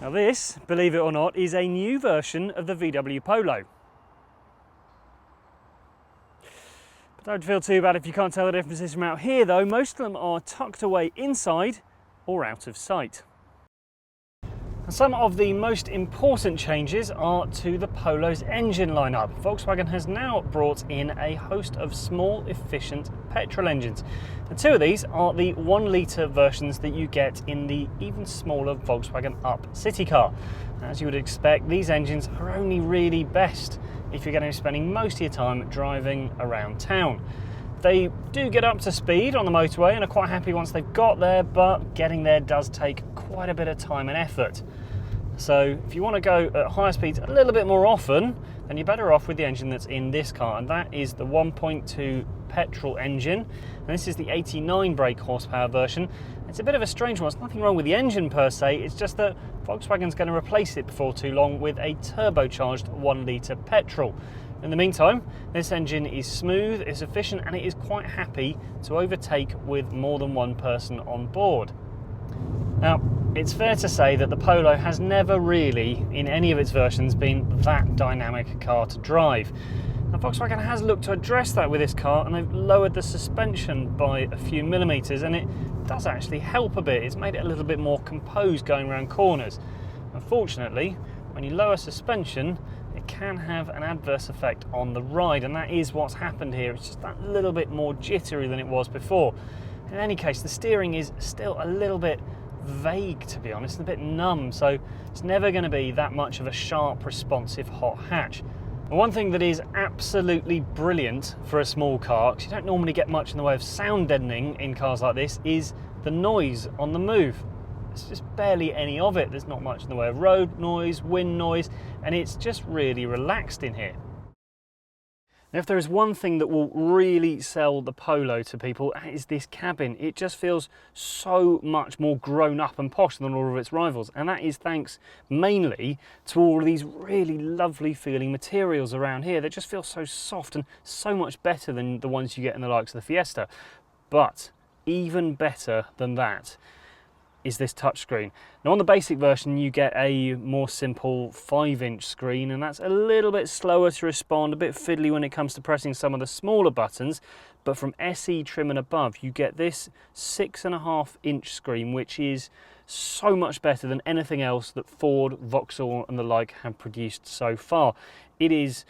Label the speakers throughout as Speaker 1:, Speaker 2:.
Speaker 1: Now this, believe it or not, is a new version of the VW Polo. But don't feel too bad if you can't tell the differences from out here though. Most of them are tucked away inside or out of sight. Some of the most important changes are to the Polo's engine lineup. Volkswagen has now brought in a host of small, efficient petrol engines. The two of these are the 1 litre versions that you get in the even smaller Volkswagen Up city car. As you would expect, these engines are only really best if you're going to be spending most of your time driving around town. They do get up to speed on the motorway and are quite happy once they've got there, but getting there does take quite a bit of time and effort. So if you want to go at higher speeds a little bit more often, then you're better off with the engine that's in this car, and that is the 1.2 petrol engine. And this is the 89 brake horsepower version. It's a bit of a strange one. There's nothing wrong with the engine per se, it's just that Volkswagen's going to replace it before too long with a turbocharged 1 litre petrol. In the meantime, this engine is smooth, it's efficient, and it is quite happy to overtake with more than one person on board. Now, it's fair to say that the Polo has never really, in any of its versions, been that dynamic a car to drive. Now, Volkswagen has looked to address that with this car, and they've lowered the suspension by a few millimetres, and it does actually help a bit. It's made it a little bit more composed going around corners. Unfortunately, when you lower suspension, it can have an adverse effect on the ride, and that is what's happened here. It's just that little bit more jittery than it was before. In any case, the steering is still a little bit vague, to be honest, and a bit numb, so it's never going to be that much of a sharp, responsive hot hatch. And one thing that is absolutely brilliant for a small car, because you don't normally get much in the way of sound deadening in cars like this, is the noise on the move. There's just barely any of it. There's not much in the way of road noise, wind noise, and it's just really relaxed in here. Now, if there is one thing that will really sell the Polo to people, it is this cabin. It just feels so much more grown up and posh than all of its rivals, and that is thanks mainly to all of these really lovely feeling materials around here that just feel so soft and so much better than the ones you get in the likes of the Fiesta. But even better than that is this touchscreen. Now, on the basic version you get a more simple 5-inch screen, and that's a little bit slower to respond, a bit fiddly when it comes to pressing some of the smaller buttons, but from SE trim and above you get this 6.5-inch screen, which is so much better than anything else that Ford, Vauxhall and the like have produced so far. It is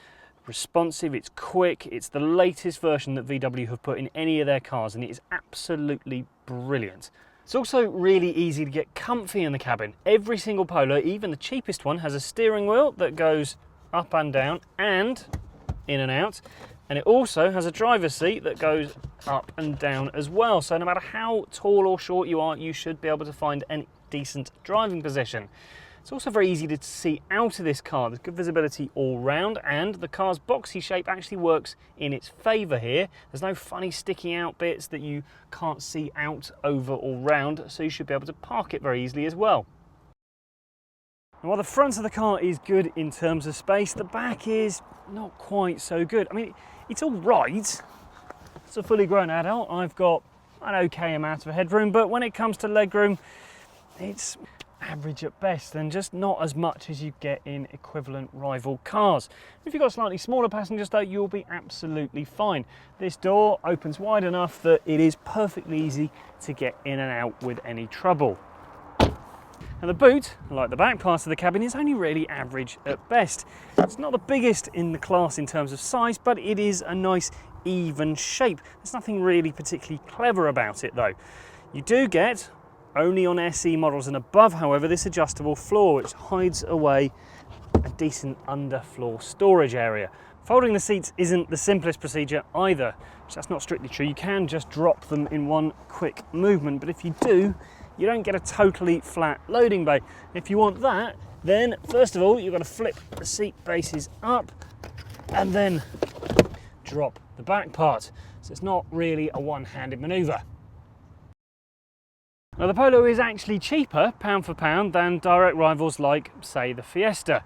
Speaker 1: responsive, it's quick, it's the latest version that VW have put in any of their cars, and it is absolutely brilliant. It's also really easy to get comfy in the cabin. Every single Polo, even the cheapest one, has a steering wheel that goes up and down and in and out. And it also has a driver's seat that goes up and down as well. So no matter how tall or short you are, you should be able to find a decent driving position. It's also very easy to see out of this car. There's good visibility all round, and the car's boxy shape actually works in its favour here. There's no funny sticking out bits that you can't see out, over or round, so you should be able to park it very easily as well. And while the front of the car is good in terms of space, the back is not quite so good. I mean, it's all right. It's a fully grown adult. I've got an okay amount of headroom, but when it comes to legroom, it's average at best, and just not as much as you get in equivalent rival cars. If you've got slightly smaller passengers though, you'll be absolutely fine. This door opens wide enough that it is perfectly easy to get in and out with any trouble. And the boot, like the back part of the cabin, is only really average at best. It's not the biggest in the class in terms of size, but it is a nice even shape. There's nothing really particularly clever about it though. You do get, only on SE models and above, however, this adjustable floor, which hides away a decent underfloor storage area. Folding the seats isn't the simplest procedure either, which that's not strictly true. You can just drop them in one quick movement, but if you do, you don't get a totally flat loading bay. If you want that, then first of all, you've got to flip the seat bases up and then drop the back part. So it's not really a one-handed manoeuvre. Now, the Polo is actually cheaper, pound for pound, than direct rivals like, say, the Fiesta.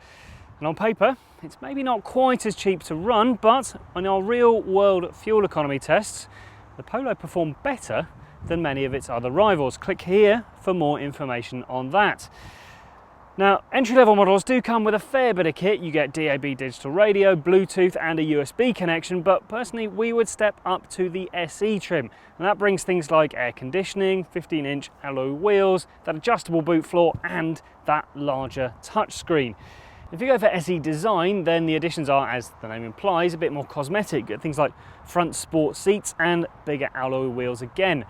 Speaker 1: And on paper, it's maybe not quite as cheap to run, but on our real-world fuel economy tests, the Polo performed better than many of its other rivals. Click here for more information on that. Now, entry-level models do come with a fair bit of kit. You get DAB digital radio, Bluetooth and a USB connection, but personally we would step up to the SE trim. And that brings things like air conditioning, 15-inch alloy wheels, that adjustable boot floor and that larger touchscreen. If you go for SE design, then the additions are, as the name implies, a bit more cosmetic. You get things like front sport seats and bigger alloy wheels again.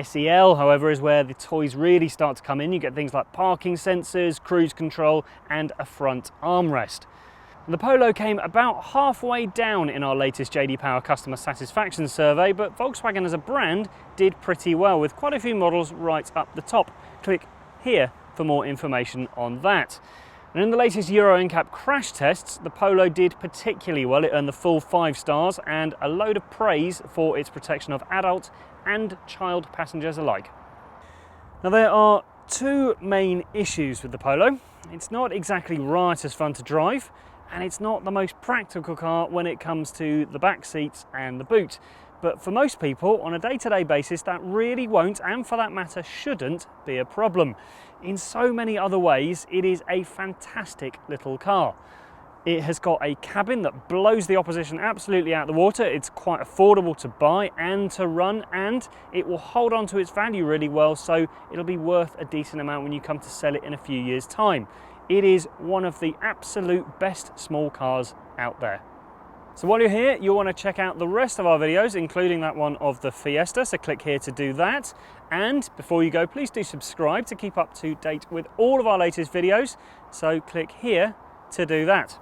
Speaker 1: SEL, however, is where the toys really start to come in. You get things like parking sensors, cruise control, and a front armrest. The Polo came about halfway down in our latest JD Power customer satisfaction survey, but Volkswagen as a brand did pretty well, with quite a few models right up the top. Click here for more information on that. And in the latest Euro NCAP crash tests, the Polo did particularly well. It earned the full 5 stars and a load of praise for its protection of adult and child passengers alike. Now, there are two main issues with the Polo. It's not exactly riotous fun to drive, and it's not the most practical car when it comes to the back seats and the boot. But for most people, on a day-to-day basis, that really won't, and for that matter, shouldn't be a problem. In so many other ways, it is a fantastic little car. It has got a cabin that blows the opposition absolutely out of the water. It's quite affordable to buy and to run, and it will hold on to its value really well, so it'll be worth a decent amount when you come to sell it in a few years' time. It is one of the absolute best small cars out there. So while you're here, you'll want to check out the rest of our videos, including that one of the Fiesta, so click here to do that. And before you go, please do subscribe to keep up to date with all of our latest videos, so click here to do that.